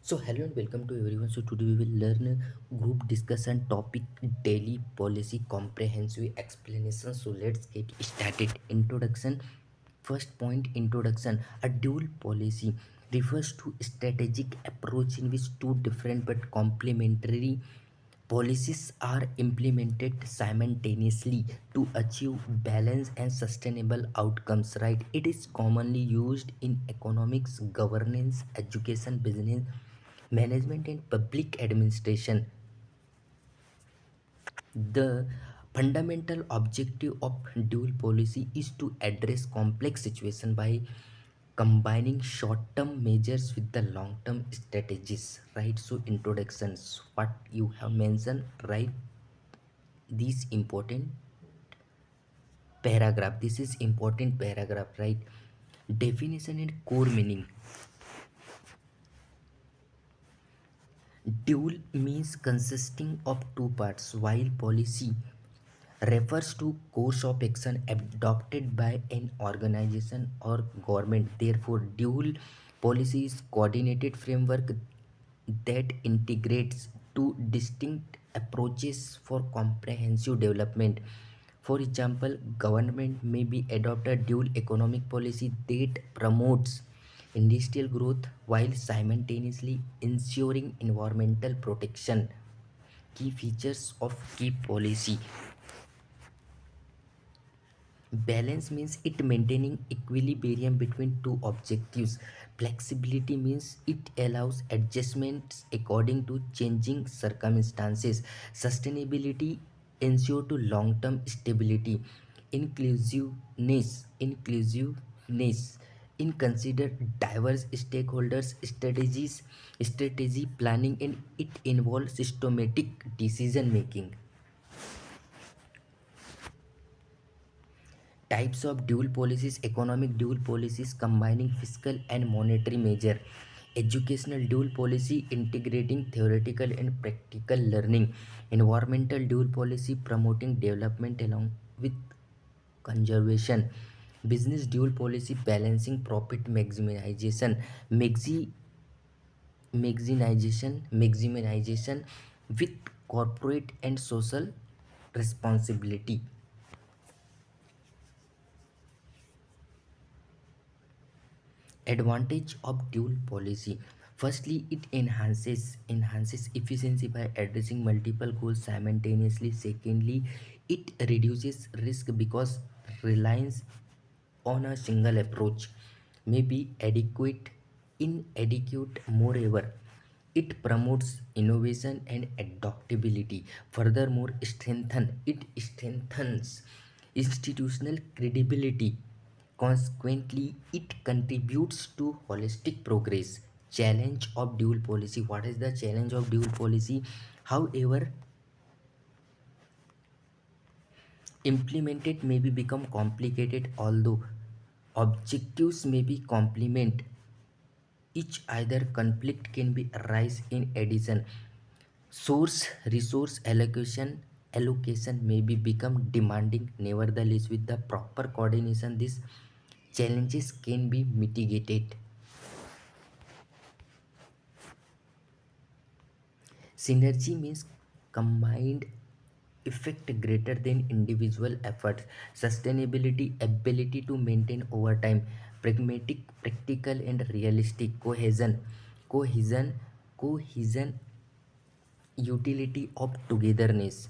So hello and welcome to everyone. So today we will learn group discussion topic daily policy comprehensive explanation. So let's get started. Introduction. First point, introduction. A dual policy refers to strategic approach in which two different but complementary policies are implemented simultaneously to achieve balanced and sustainable outcomes, right? It is commonly used in economics, governance, education, business management, and public administration. The fundamental objective of dual policy is to address complex situations by combining short-term measures with the long-term strategies, right? So introductions, what you have mentioned, right? These important paragraph, this is important paragraph, right? Definition and core meaning. Dual means consisting of two parts, while policy refers to course of action adopted by an organization or government. Therefore, dual policy is coordinated framework that integrates two distinct approaches for comprehensive development. For example, government may be adopt a dual economic policy that promotes industrial growth while simultaneously ensuring environmental protection. Key features of key policy. Balance means it maintaining equilibrium between two objectives. Flexibility means it allows adjustments according to changing circumstances. Sustainability ensure to long-term stability. Inclusiveness in consider diverse stakeholders strategy planning, and it involves systematic decision making. Types of dual policies. Economic dual policies combining fiscal and monetary measure. Educational dual policy integrating theoretical and practical learning. Environmental dual policy promoting development along with conservation. Business dual policy balancing profit maximization maximization with corporate and social responsibility. Advantage of dual policy. Firstly, it enhances efficiency by addressing multiple goals simultaneously. Secondly, it reduces risk because reliance on a single approach may be adequate inadequate. Moreover, it promotes innovation and adaptability. Furthermore, strengthens institutional credibility. Consequently, it contributes to holistic progress. Challenge of dual policy. What is the challenge of dual policy? However, implemented may be become complicated, although objectives may be complement each other. Conflict can be arise. In addition, source resource allocation may be become demanding. Nevertheless, with the proper coordination, these challenges can be mitigated. Synergy means combined effect greater than individual efforts. Sustainability, ability to maintain over time. Pragmatic, practical, and realistic. Cohesion, cohesion, utility of togetherness.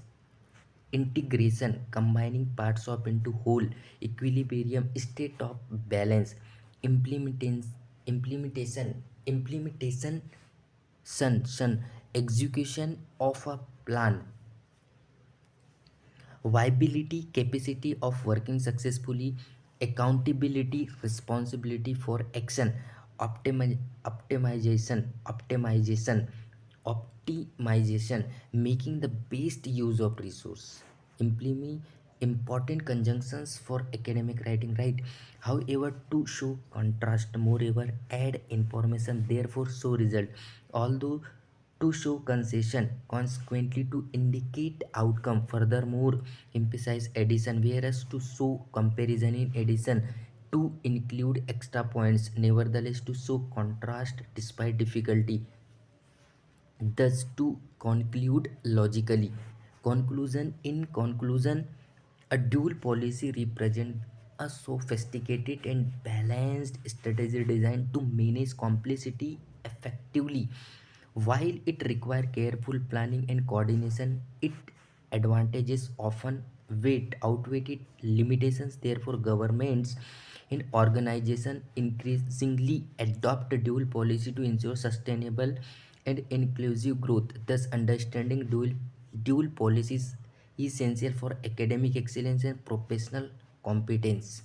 Integration, combining parts of into whole. Equilibrium, state of balance. Implementation, implementation, sun, execution of a plan. Viability, capacity of working successfully. Accountability, responsibility for action. Optimization, making the best use of resource. Implement important conjunctions for academic writing, right? However, to show contrast. Moreover, add information, therefore show result. Although, to show concession, consequently to indicate outcome. Furthermore, emphasize addition, whereas to show comparison. In addition, to include extra points. Nevertheless, to show contrast despite difficulty. Thus, to conclude logically, in conclusion, a dual policy represents a sophisticated and balanced strategy designed to manage complexity effectively. While it requires careful planning and coordination, its advantages often outweigh its limitations. Therefore, governments and organizations increasingly adopt a dual policy to ensure sustainable and inclusive growth. Thus, understanding dual policies is essential for academic excellence and professional competence.